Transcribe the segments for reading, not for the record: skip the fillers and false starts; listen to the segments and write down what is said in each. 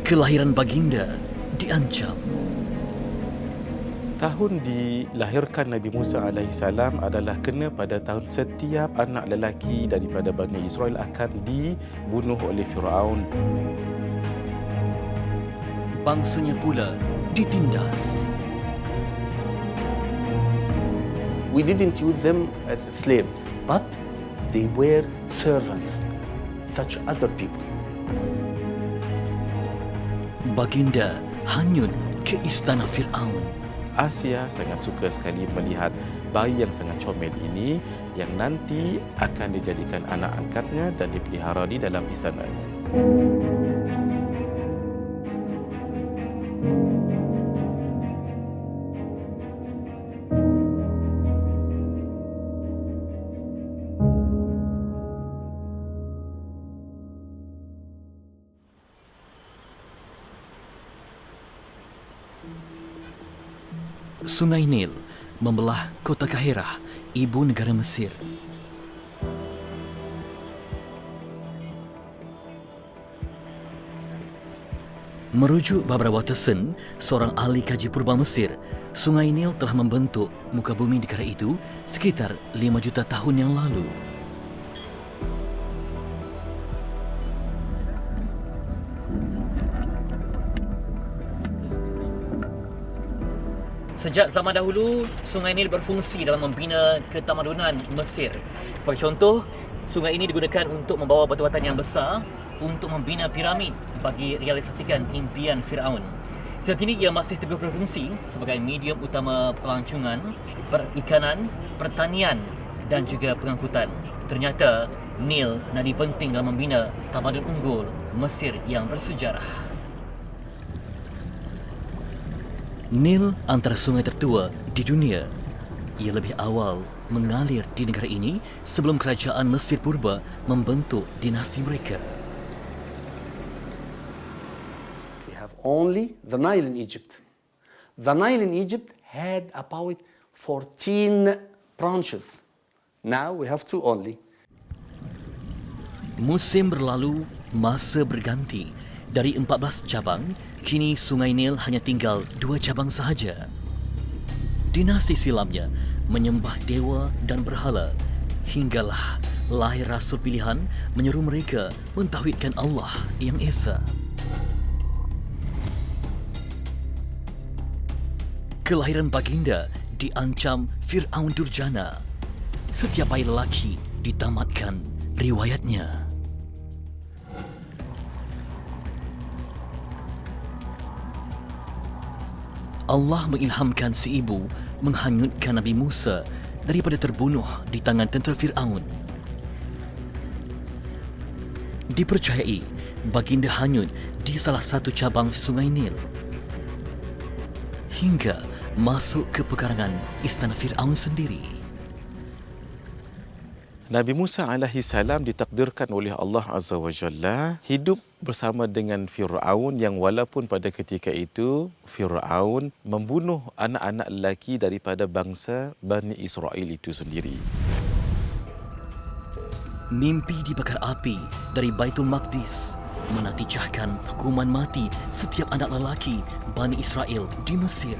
Kelahiran baginda diancam. Tahun dilahirkan Nabi Musa AS adalah kena pada tahun setiap anak lelaki daripada Bani Israel akan dibunuh oleh Firaun. Bangsanya pula ditindas. We didn't use them as slaves, but they were servants, such other people. Baginda hanyut ke istana Firaun. Asia sangat suka sekali melihat bayi yang sangat comel ini yang nanti akan dijadikan anak angkatnya dan dipelihara di dalam istananya. Sungai Nil membelah kota Kahirah, ibu negara Mesir. Merujuk Barbara Watterson, seorang ahli kaji purba Mesir, Sungai Nil telah membentuk muka bumi negara itu sekitar 5 juta tahun yang lalu. Sejak zaman dahulu, sungai Nil berfungsi dalam membina ketamadunan Mesir. Sebagai contoh, sungai ini digunakan untuk membawa batu-batan yang besar untuk membina piramid bagi realisasikan impian Firaun. Saat ini ia masih teguh berfungsi sebagai medium utama pelancongan, perikanan, pertanian dan juga pengangkutan. Ternyata, Nil nadi penting dalam membina tamadun unggul Mesir yang bersejarah. Nil antara sungai tertua di dunia. Ia lebih awal mengalir di negara ini sebelum kerajaan Mesir purba membentuk dinasti mereka. We have only the Nile in Egypt. The Nile in Egypt had about 14 branches. Now we have two only. Musim berlalu, masa berganti. Dari 14 cabang, kini Sungai Nil hanya tinggal 2 cabang sahaja. Dinasti silamnya menyembah dewa dan berhala, hinggalah lahir rasul pilihan menyeru mereka mentauhidkan Allah yang Esa. Kelahiran baginda diancam Firaun Durjana. Setiap bayi lelaki ditamatkan riwayatnya. Allah mengilhamkan si ibu menghanyutkan Nabi Musa daripada terbunuh di tangan tentera Firaun. Dipercayai baginda hanyut di salah satu cabang Sungai Nil hingga masuk ke pekarangan istana Firaun sendiri. Nabi Musa AS ditakdirkan oleh Allah Azza wa Jalla hidup bersama dengan Firaun yang walaupun pada ketika itu Firaun membunuh anak-anak lelaki daripada bangsa Bani Israel itu sendiri. Mimpi dibakar api dari Baitul Maqdis menatijahkan hukuman mati setiap anak lelaki Bani Israel di Mesir.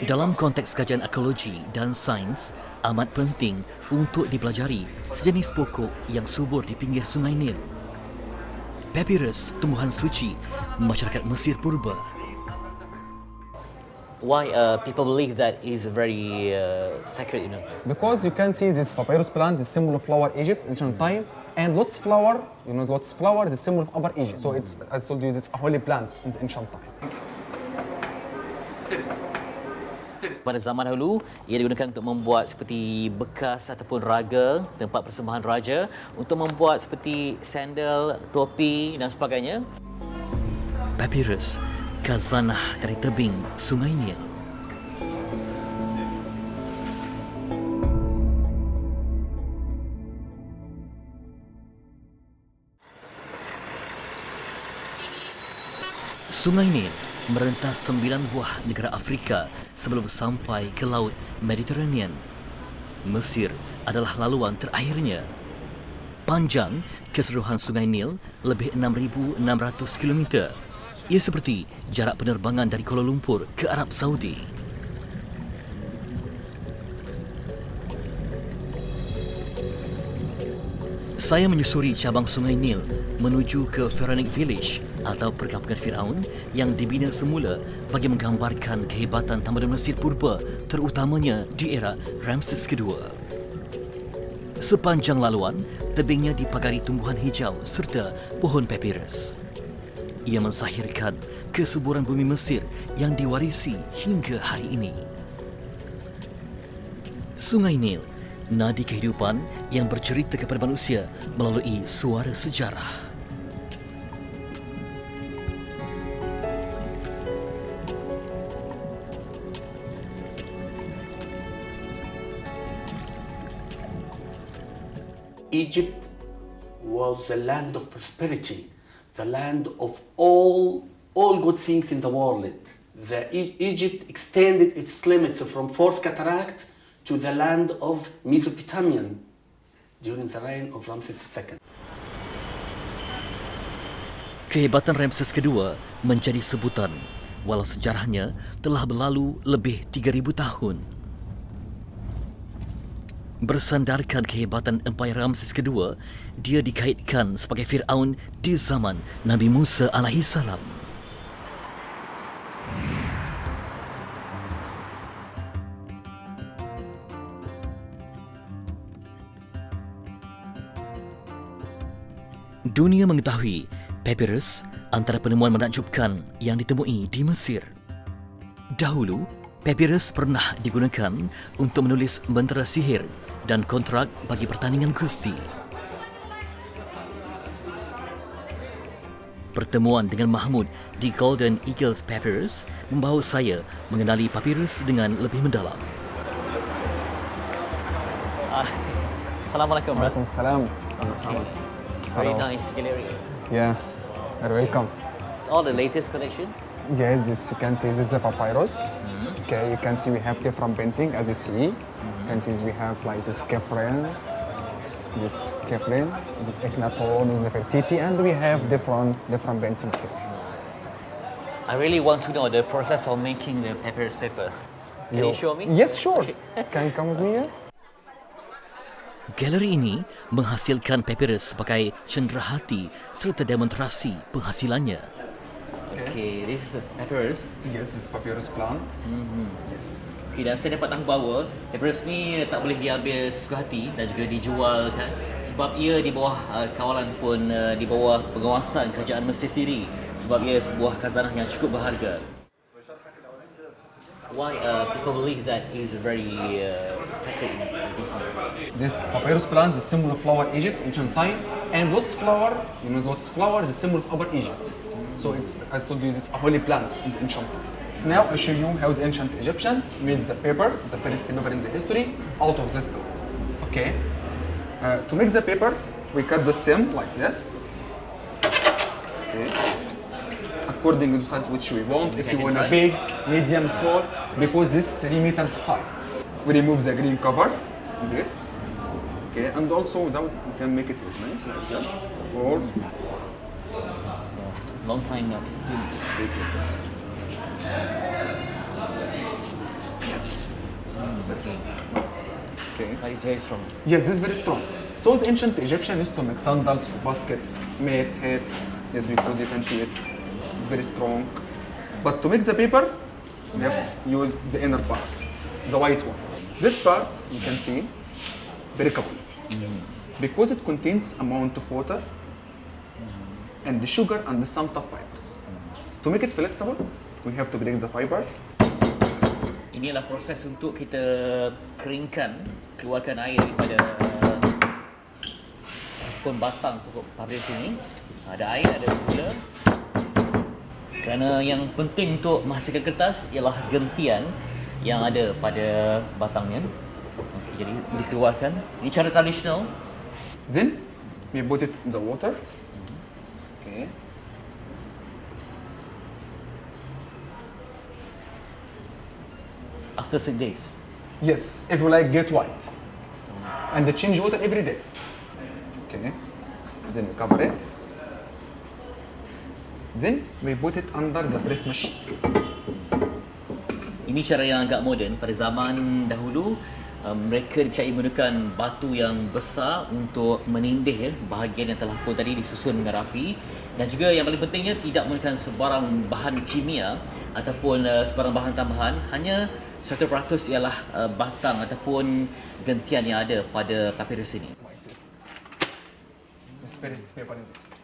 Dalam konteks kajian ekologi dan sains, amat penting untuk dipelajari sejenis pokok yang subur di pinggir Sungai Nil. Papyrus, tumbuhan suci masyarakat Mesir purba. Why people believe that is very sacred, you know? Because you can see this papyrus plant, the symbol of flower Egypt, ancient time, and lotus flower, lotus flower, the symbol of Upper Egypt. So it's, as I told you, it's a holy plant in the ancient time. Pada zaman dahulu, ia digunakan untuk membuat seperti bekas ataupun raga, tempat persembahan raja, untuk membuat seperti sandal, topi dan sebagainya. Papyrus, khazanah dari tebing Sungai Nil. Sungai Nil merentas 9 buah negara Afrika sebelum sampai ke Laut Mediterranean. Mesir adalah laluan terakhirnya. Panjang keseluruhan Sungai Nil lebih 6,600 km. Ia seperti jarak penerbangan dari Kuala Lumpur ke Arab Saudi. Saya menyusuri cabang Sungai Nil menuju ke Pharaonic Village atau perkampungan Firaun yang dibina semula bagi menggambarkan kehebatan tamadun Mesir purba, terutamanya di era Ramses II. Sepanjang laluan, tebingnya dipagari tumbuhan hijau serta pohon papyrus. Ia mensahirkan kesuburan bumi Mesir yang diwarisi hingga hari ini. Sungai Nil, nadi kehidupan yang bercerita kepada manusia melalui suara sejarah. Egypt was the land of prosperity, the land of all good things in the world. Egypt extended its limits from Fourth Cataract to the land of Mesopotamian during the reign of Ramses II. Kehebatan Ramses II menjadi sebutan walau sejarahnya telah berlalu lebih 3,000 tahun. Bersandarkan kehebatan Empayar Ramses II, dia dikaitkan sebagai Firaun di zaman Nabi Musa alaihissalam. Dunia mengetahui papyrus antara penemuan menakjubkan yang ditemui di Mesir. Dahulu, papyrus pernah digunakan untuk menulis mentera sihir dan kontrak bagi pertandingan kusti. Pertemuan dengan Mahmud di Golden Eagles Papyrus membawa saya mengenali papyrus dengan lebih mendalam. Assalamualaikum. Waalaikumsalam. Very Hello. nice gallery. Yeah, you're welcome. It's all the latest collection. Yes, this you can see this is a papyrus. Okay, you can see we have different painting as you see. You can see we have like this Kefren, this Echnaton, this Nefertiti, and we have different painting here. I really want to know the process of making the papyrus paper. Can you show me? Yes, sure. Can you come with me here? Galeri ini menghasilkan papyrus sebagai cenderahati serta demonstrasi penghasilannya. Okay, this is a papyrus. Yes, this is papyrus plant. Yes. Okay, dan saya dapat tahu bahawa papyrus ni tak boleh diambil sesuka hati dan juga dijual kan, sebab ia di bawah kawalan pun di bawah pengawasan kerajaan Mesir sendiri, sebab ia sebuah khazanah yang cukup berharga. Why people believe that is very sacred in Islam? This papyrus plant is symbol of Lower Egypt, ancient time, and lotus flower, lotus flower is the symbol of Upper Egypt. So it's, as I told you, it's a holy plant in the ancient time. Now I show you how the ancient Egyptian made the paper, the first paper in the history, out of this plant. Okay. To make the paper, we cut the stem like this. Okay. According to the size which we want. If you want a big, medium, small, because this is 3 meters high. We remove the green cover, this. Okay, and also without you can make it nice like this. Or Long time now. okay. But it's very strong. Yes, this is very strong. So the ancient Egyptian used to make sandals, baskets, mats, hats. Yes, because you can see it's very strong. But to make the paper, you have to use the inner part, the white one. This part, you can see, breakable. Because it contains amount of water and the sugar and some tough fibers. To make it flexible, we have to break the fiber. Inilah proses untuk kita keringkan, keluarkan air daripada pun batang pokok papyrus ini. Ada air, ada gula. Kerana yang penting untuk menghasilkan kertas ialah gentian yang ada pada batangnya. Okay, jadi dikeluarkan. Ini cara tradisional. Then we put it in the water. Okay. after 6 days. Yes, if you like get white. And they change water every day. Okay. Then we cover it. Then we put it under the press machine. Ini cara yang agak moden. Pada zaman dahulu, mereka dipercayai menggunakan batu yang besar untuk menindih bahagian yang telah pun tadi disusun dengan rapi, dan juga yang paling pentingnya tidak menggunakan sebarang bahan kimia ataupun sebarang bahan tambahan. Hanya 100% ialah batang ataupun gentian yang ada pada papirus ini. This first paper is extra.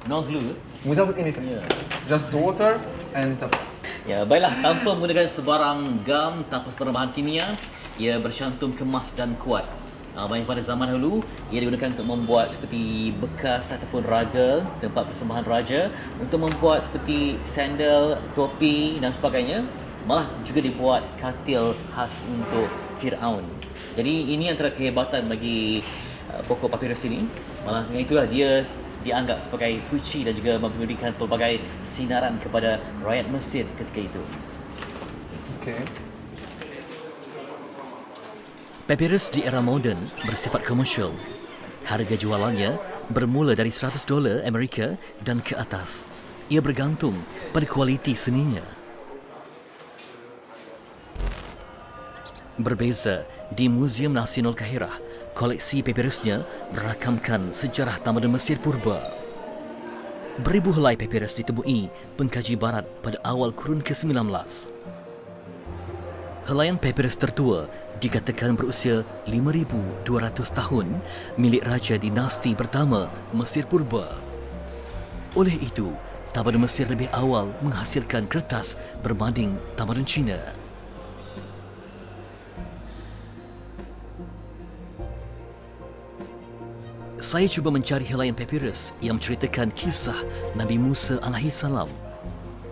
No glue. Without anything. Yeah. Just water and the press. Ya, baiklah, tanpa menggunakan sebarang gam, tanpa sebarang bahan kimia, ia bercantum kemas dan kuat. Banyak pada zaman dahulu, ia digunakan untuk membuat seperti bekas ataupun raga, tempat persembahan raja, untuk membuat seperti sandal, topi dan sebagainya. Malah juga dibuat katil khas untuk Fir'aun. Jadi ini antara kehebatan bagi pokok papirus ini. Malah dengan itulah dia dianggap sebagai suci dan juga memberikan pelbagai sinaran kepada rakyat Mesir ketika itu. Okay. Papirus di era moden bersifat komersial. Harga jualannya bermula dari $100 Amerika dan ke atas. Ia bergantung pada kualiti seninya. Berbeza di Museum Nasional Kahirah, koleksi papirusnya merakamkan sejarah tamadun Mesir purba. Beribu helai papirus ditemui pengkaji barat pada awal kurun ke-19. Helaian papirus tertua dikatakan berusia 5,200 tahun, milik Raja Dinasti pertama Mesir purba. Oleh itu, tamadun Mesir lebih awal menghasilkan kertas berbanding tamadun Cina. Saya cuba mencari helaian papirus yang menceritakan kisah Nabi Musa alaihissalam.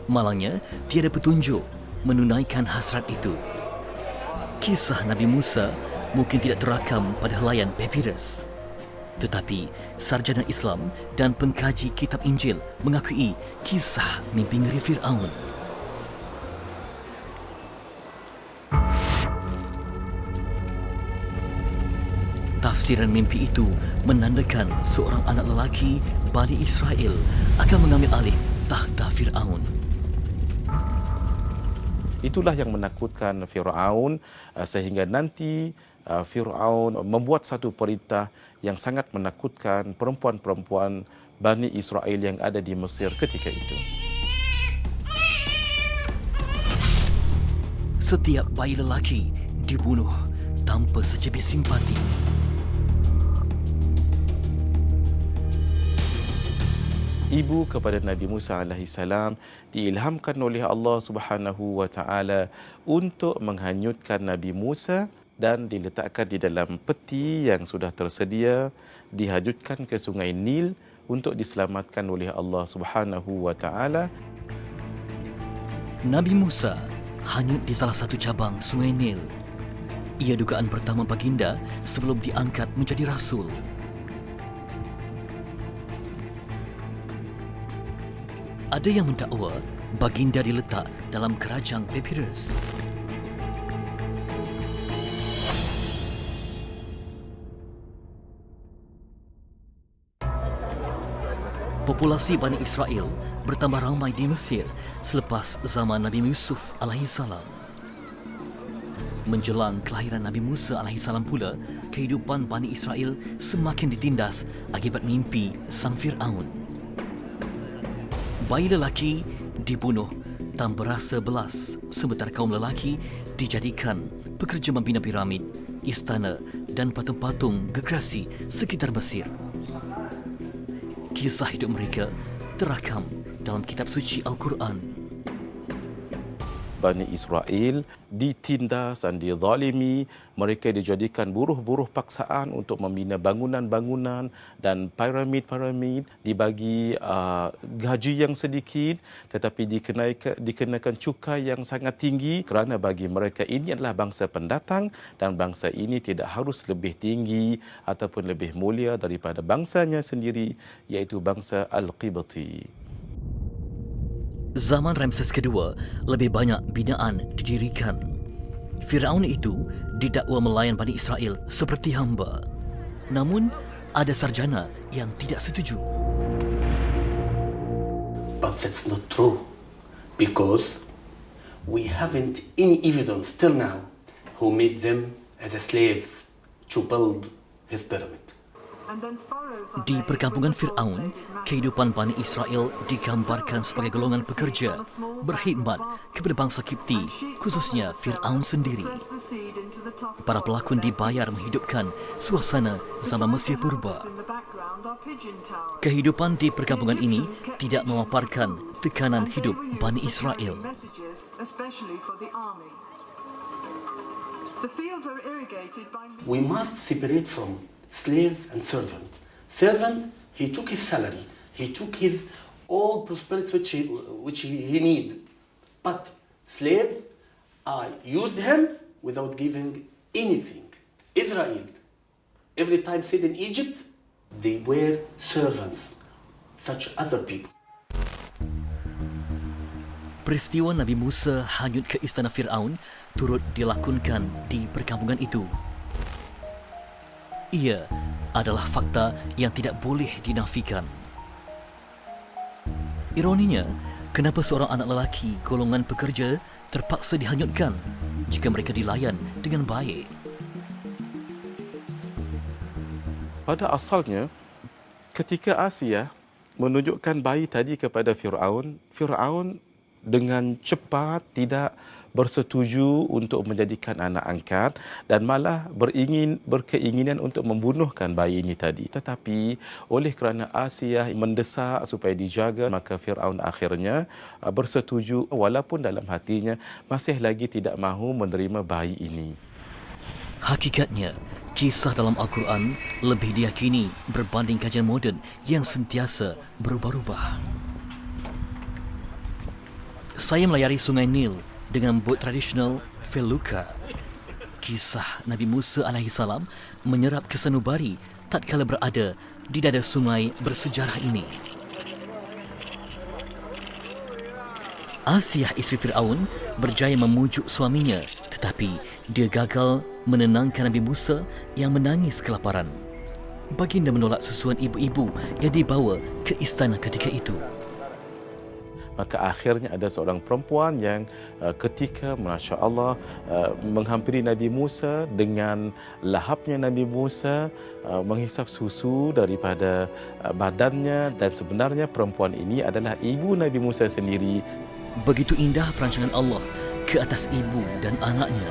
Malangnya, tiada petunjuk menunaikan hasrat itu. Kisah Nabi Musa mungkin tidak terakam pada helaian papirus. Tetapi, sarjana Islam dan pengkaji kitab Injil mengakui kisah mimpi ngeri Fir'aun. Tafsiran mimpi itu menandakan seorang anak lelaki Bani Israel akan mengambil alih takhta Fir'aun. Itulah yang menakutkan Fir'aun sehingga nanti Fir'aun membuat satu perintah yang sangat menakutkan perempuan-perempuan Bani Israel yang ada di Mesir ketika itu. Setiap bayi lelaki dibunuh tanpa secebis simpati. Ibu kepada Nabi Musa alaihissalam diilhamkan oleh Allah Subhanahu wa taala untuk menghanyutkan Nabi Musa dan diletakkan di dalam peti yang sudah tersedia, dihajutkan ke Sungai Nil untuk diselamatkan oleh Allah Subhanahu wa taala. Nabi Musa hanyut di salah satu cabang Sungai Nil. Ia dugaan pertama baginda sebelum diangkat menjadi rasul. Ada yang mendakwa baginda diletak dalam kerajang papirus. Populasi Bani Israel bertambah ramai di Mesir selepas zaman Nabi Yusuf alaihissalam. Menjelang kelahiran Nabi Musa alaihissalam pula, kehidupan Bani Israel semakin ditindas akibat mimpi sang Fir'aun. Bayi lelaki dibunuh tanpa rasa belas, sementara kaum lelaki dijadikan pekerja membina piramid, istana dan patung-patung gergasi sekitar Mesir. Kisah hidup mereka terakam dalam kitab suci Al-Quran. Bani Israel ditindas dan dizalimi, mereka dijadikan buruh-buruh paksaan untuk membina bangunan-bangunan dan piramid-piramid, dibagi gaji yang sedikit tetapi dikenakan cukai yang sangat tinggi kerana bagi mereka ini adalah bangsa pendatang dan bangsa ini tidak harus lebih tinggi ataupun lebih mulia daripada bangsanya sendiri, iaitu bangsa Al-Qibti. Zaman Ramses kedua, lebih banyak binaan didirikan. Firaun itu didakwa melayan Bani Israel seperti hamba. Namun, ada sarjana yang tidak setuju. But that's not true, because we haven't any evidence till now who made them as a slave to build his pyramid. Di perkampungan Firaun, kehidupan Bani Israel digambarkan sebagai golongan pekerja berkhidmat kepada bangsa Kipti, khususnya Firaun sendiri. Para pelakon dibayar menghidupkan suasana zaman Mesir purba. Kehidupan di perkampungan ini tidak memaparkan tekanan hidup Bani Israel. We must separate from slave and servant. Servant, he took his salary, he took his all prosperity which he need. But slave, I used him without giving anything. Israel, every time stayed in Egypt, they were servants, such other people. Peristiwa Nabi Musa hanyut ke istana Firaun turut dilakonkan di perkampungan itu. Ia adalah fakta yang tidak boleh dinafikan. Ironinya, kenapa seorang anak lelaki golongan pekerja terpaksa dihanyutkan jika mereka dilayan dengan baik? Pada asalnya, ketika Asia menunjukkan bayi tadi kepada Firaun, Firaun dengan cepat tidak bersetuju untuk menjadikan anak angkat dan malah berkeinginan untuk membunuhkan bayi ini tadi. Tetapi oleh kerana Asia mendesak supaya dijaga, maka Firaun akhirnya bersetuju walaupun dalam hatinya masih lagi tidak mahu menerima bayi ini. Hakikatnya, kisah dalam Al-Quran lebih diyakini berbanding kajian moden yang sentiasa berubah-ubah. Saya melayari Sungai Nil dengan bot tradisional Felucca. Kisah Nabi Musa AS menyerap kesanubari tatkala berada di dada sungai bersejarah ini. Asiyah isteri Firaun berjaya memujuk suaminya, tetapi dia gagal menenangkan Nabi Musa yang menangis kelaparan. Baginda menolak susuan ibu-ibu yang dibawa ke istana ketika itu. Maka akhirnya ada seorang perempuan yang ketika Masya Allah menghampiri Nabi Musa dengan lahapnya Nabi Musa menghisap susu daripada badannya, dan sebenarnya perempuan ini adalah ibu Nabi Musa sendiri. Begitu indah perancangan Allah ke atas ibu dan anaknya.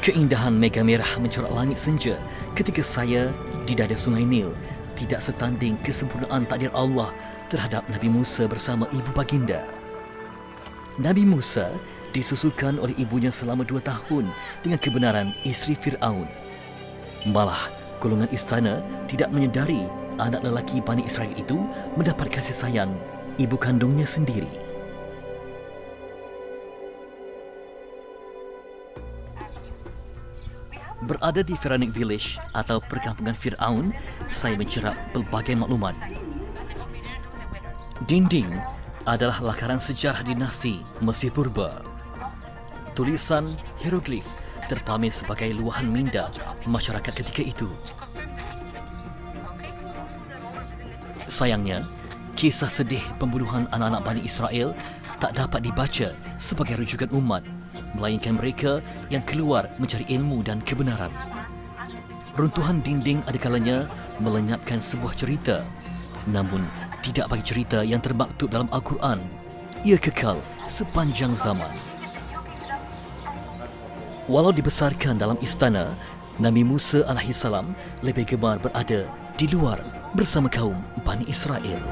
Keindahan mega merah mencorak langit senja ketika saya di dada Sungai Nil tidak setanding kesempurnaan takdir Allah terhadap Nabi Musa bersama ibu baginda. Nabi Musa disusukan oleh ibunya selama 2 tahun dengan kebenaran isteri Firaun. Malah, golongan istana tidak menyedari anak lelaki Bani Israel itu mendapat kasih sayang ibu kandungnya sendiri. Berada di Pharaonic Village atau perkampungan Firaun, saya mencerap pelbagai maklumat. Dinding adalah lakaran sejarah dinasti Mesir purba. Tulisan hieroglif terpamer sebagai luahan minda masyarakat ketika itu. Sayangnya, kisah sedih pembunuhan anak-anak Bani Israel tak dapat dibaca sebagai rujukan umat, melainkan mereka yang keluar mencari ilmu dan kebenaran. Runtuhan dinding ada kalanya melenyapkan sebuah cerita, namun tidak bagi cerita yang termaktub dalam Al-Quran. Ia kekal sepanjang zaman. Walau dibesarkan dalam istana, Nabi Musa AS lebih gemar berada di luar bersama kaum Bani Israel.